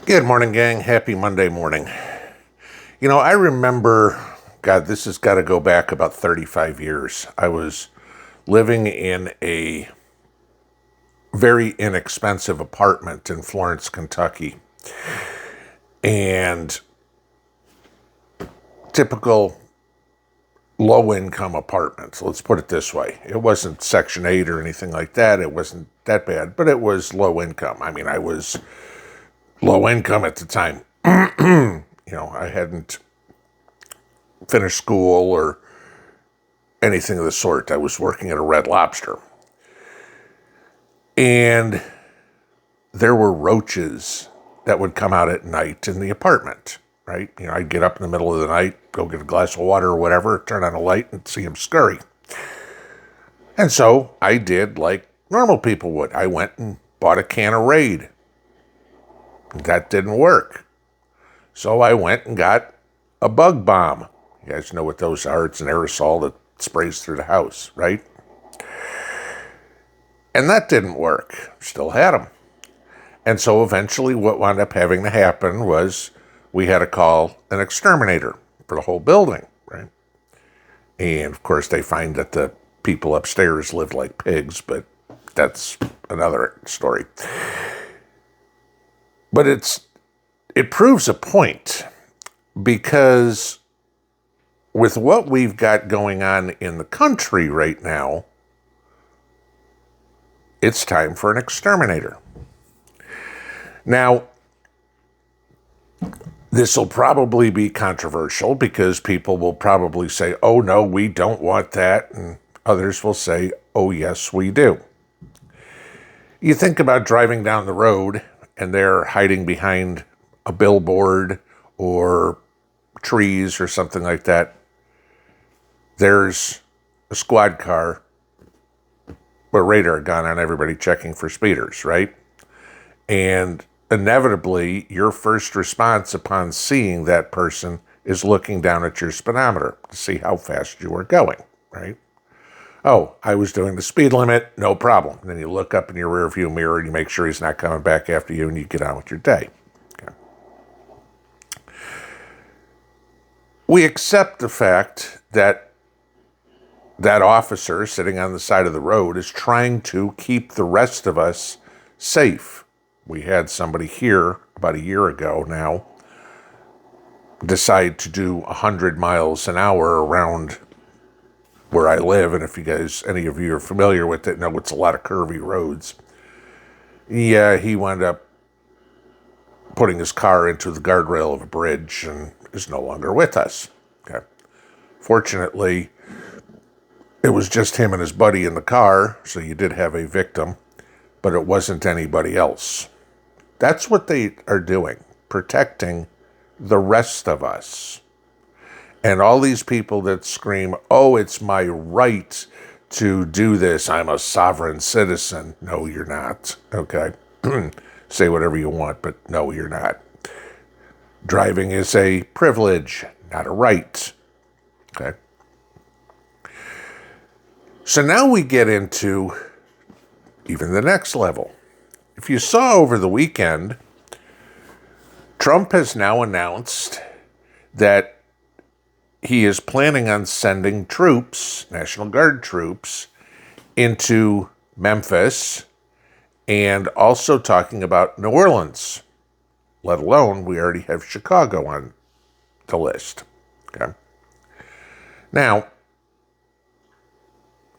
Good morning, gang. Happy Monday morning. I remember, God, this has got to go back about 35 years. I was living in a very inexpensive apartment in Florence, Kentucky. And typical low income apartments, let's put it this way. It wasn't Section 8 or anything like that. It wasn't that bad, but it was low income. I mean, I was low income at the time. I hadn't finished school or anything of the sort. I was working at a Red Lobster. And there were roaches that would come out at night in the apartment, right? I'd get up in the middle of the night, go get a glass of water or whatever, turn on a light and see them scurry. And so I did like normal people would. I went and bought a can of Raid. That didn't work. So I went and got a bug bomb. You guys know what those are. It's an aerosol that sprays through the house, right? And that didn't work. Still had them. And so eventually what wound up having to happen was we had to call an exterminator for the whole building, right? And of course they find that the people upstairs live like pigs, but that's another story. But it proves a point, because with what we've got going on in the country right now, it's time for an exterminator. Now, this will probably be controversial because people will probably say, oh no, we don't want that. And others will say, oh yes, we do. You think about driving down the road and they're hiding behind a billboard or trees or something like that. There's a squad car with radar gun on everybody checking for speeders, right? And inevitably, your first response upon seeing that person is looking down at your speedometer to see how fast you are going, right? Oh, I was doing the speed limit, no problem. And then you look up in your rearview mirror and you make sure he's not coming back after you, and you get on with your day. Okay. We accept the fact that that officer sitting on the side of the road is trying to keep the rest of us safe. We had somebody here about a year ago now decide to do 100 miles an hour around where I live. And if any of you are familiar with it, know it's a lot of curvy roads. Yeah, he wound up putting his car into the guardrail of a bridge and is no longer with us. Okay. Fortunately, it was just him and his buddy in the car, so you did have a victim, but it wasn't anybody else. That's what they are doing, protecting the rest of us. And all these people that scream, oh, it's my right to do this, I'm a sovereign citizen. No, you're not, okay? Say whatever you want, but no, you're not. Driving is a privilege, not a right, okay? So now we get into even the next level. If you saw over the weekend, Trump has now announced that he is planning on sending troops, National Guard troops, into Memphis, and also talking about New Orleans, let alone we already have Chicago on the list. Okay. Now,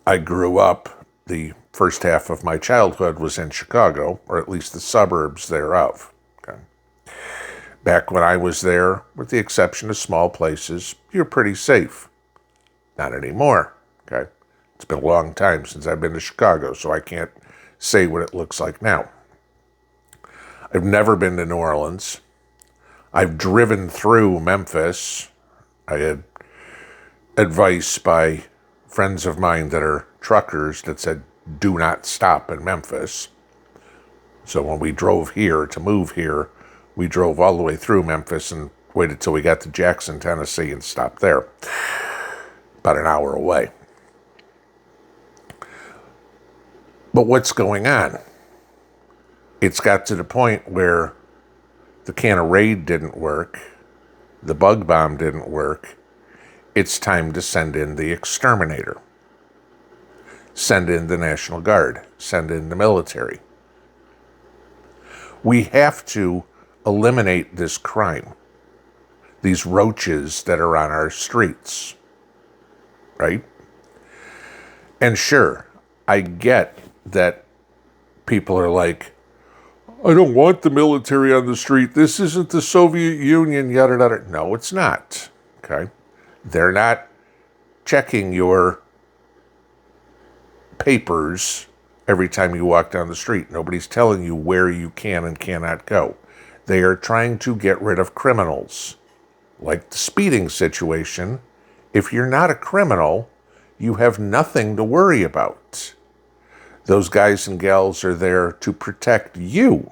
I grew up, the first half of my childhood was in Chicago, or at least the suburbs thereof. Okay. Back when I was there, with the exception of small places, you're pretty safe. Not anymore. Okay. It's been a long time since I've been to Chicago, so I can't say what it looks like now. I've never been to New Orleans. I've driven through Memphis. I had advice by friends of mine that are truckers that said, do not stop in Memphis. So when we drove here to move here, we drove all the way through Memphis and waited till we got to Jackson, Tennessee, and stopped there. About an hour away. But what's going on? It's got to the point where The can of Raid didn't work. The bug bomb didn't work. It's time to send in the exterminator. Send in the National Guard. Send in the military. We have to eliminate this crime. These roaches that are on our streets. Right? And sure, I get that people are like, I don't want the military on the street. This isn't the Soviet Union, yada, yada. No, it's not. Okay? They're not checking your papers every time you walk down the street. Nobody's telling you where you can and cannot go. They are trying to get rid of criminals. Like the speeding situation, if you're not a criminal, you have nothing to worry about. Those guys and gals are there to protect you.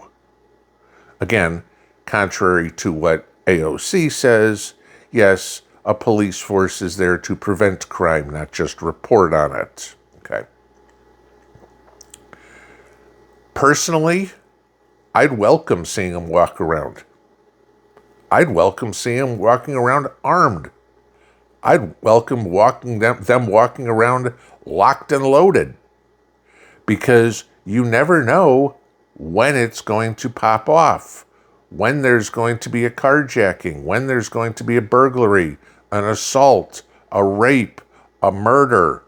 Again, contrary to what AOC says, yes, a police force is there to prevent crime, not just report on it. Okay. Personally, I'd welcome seeing them walk around. I'd welcome seeing them walking around armed. I'd welcome them walking around locked and loaded. Because you never know when it's going to pop off, when there's going to be a carjacking, when there's going to be a burglary, an assault, a rape, a murder.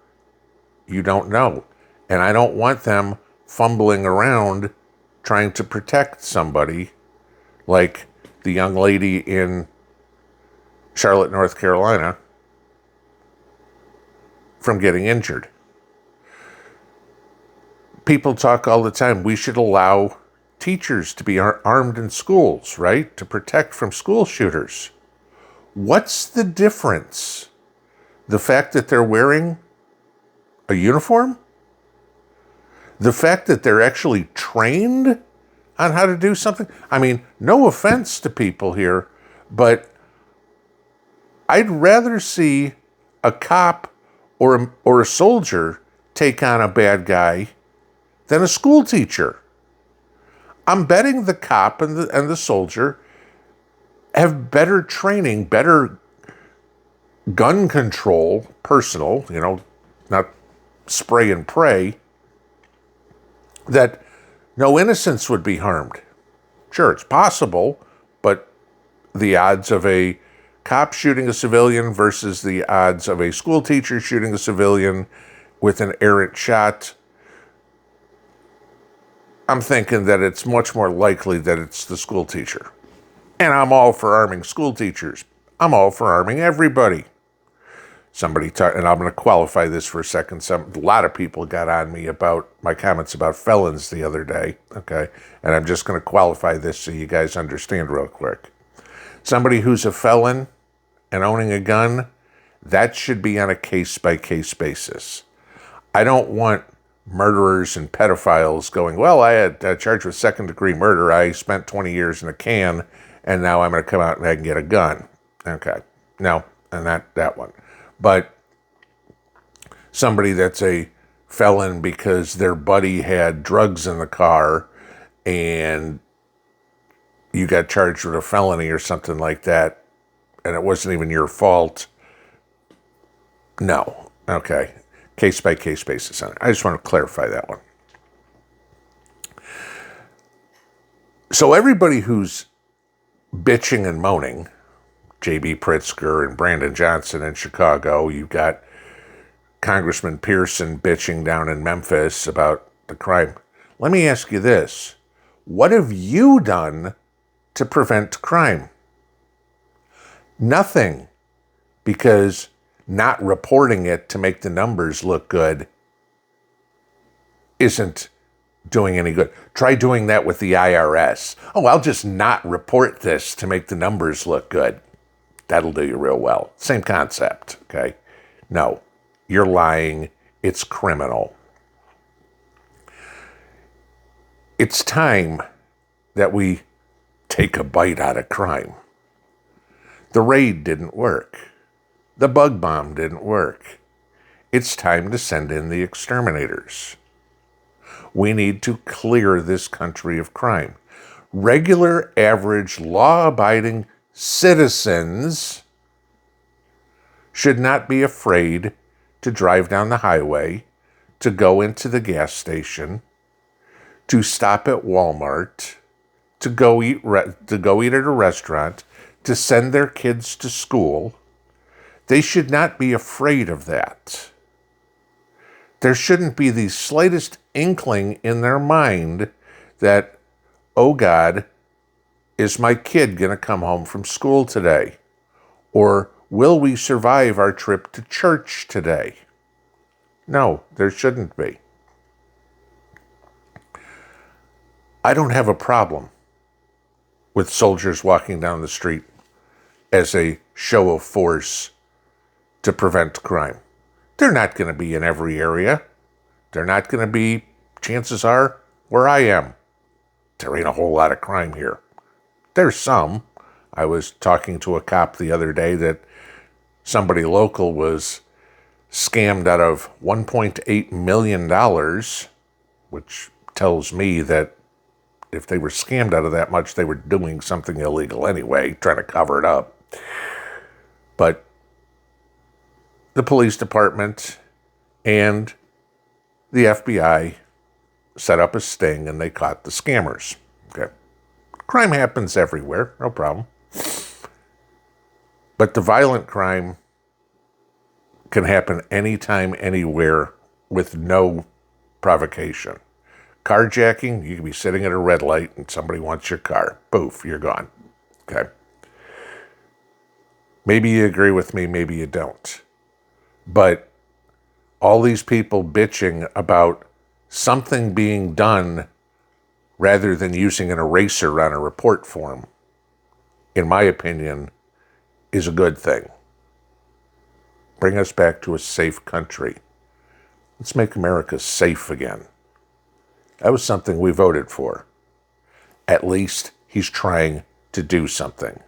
You don't know. And I don't want them fumbling around trying to protect somebody like the young lady in Charlotte, North Carolina, from getting injured. People talk all the time, we should allow teachers to be armed in schools, right? To protect from school shooters. What's the difference? The fact that they're wearing a uniform? The fact that they're actually trained on how to do something? I mean, no offense to people here, but I'd rather see a cop or a soldier take on a bad guy than a school teacher. I'm betting the cop and the soldier have better training, better gun control, personal, not spray and pray, that no innocents would be harmed. Sure, it's possible, but the odds of a cop shooting a civilian versus the odds of a school teacher shooting a civilian with an errant shot, I'm thinking that it's much more likely that it's the school teacher. And I'm all for arming school teachers. I'm all for arming everybody. And I'm going to qualify this for a second. A lot of people got on me about my comments about felons the other day, okay? And I'm just going to qualify this so you guys understand real quick. Somebody who's a felon and owning a gun, that should be on a case-by-case basis. I don't want murderers and pedophiles going, well, I had charged with second-degree murder. I spent 20 years in a can, and now I'm going to come out and I can get a gun. Okay. No, and that one. But somebody that's a felon because their buddy had drugs in the car and you got charged with a felony or something like that, and it wasn't even your fault. No. Okay. Case-by-case basis on it. I just want to clarify that one. So everybody who's bitching and moaning, J.B. Pritzker and Brandon Johnson in Chicago, you've got Congressman Pearson bitching down in Memphis about the crime. Let me ask you this. What have you done to prevent crime? Nothing. Because not reporting it to make the numbers look good isn't doing any good. Try doing that with the IRS. Oh, I'll just not report this to make the numbers look good. That'll do you real well. Same concept, okay? No, you're lying. It's criminal. It's time that we take a bite out of crime. The raid didn't work. The bug bomb didn't work. It's time to send in the exterminators. We need to clear this country of crime. Regular, average, law-abiding citizens should not be afraid to drive down the highway, to go into the gas station, to stop at Walmart, to go eat at a restaurant, to send their kids to school. They should not be afraid of that. There shouldn't be the slightest inkling in their mind that, oh God, is my kid going to come home from school today? Or will we survive our trip to church today? No, there shouldn't be. I don't have a problem with soldiers walking down the street as a show of force to prevent crime. They're not going to be in every area. They're not going to be, chances are, where I am. There ain't a whole lot of crime here. There's some. I was talking to a cop the other day that somebody local was scammed out of $1.8 million, which tells me that if they were scammed out of that much, they were doing something illegal anyway, trying to cover it up. But the police department and the FBI set up a sting and they caught the scammers. Okay. Crime happens everywhere, no problem. But the violent crime can happen anytime, anywhere, with no provocation. Carjacking, you can be sitting at a red light and somebody wants your car. Poof, you're gone. Okay. Maybe you agree with me, maybe you don't. But all these people bitching about something being done rather than using an eraser on a report form, in my opinion, is a good thing. Bring us back to a safe country. Let's make America safe again. That was something we voted for. At least he's trying to do something.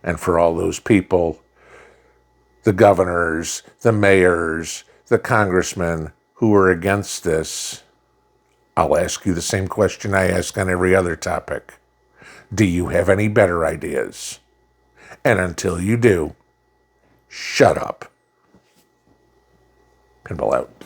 And for all those people, the governors, the mayors, the congressmen who are against this, I'll ask you the same question I ask on every other topic. Do you have any better ideas? And until you do, shut up. Pinball out.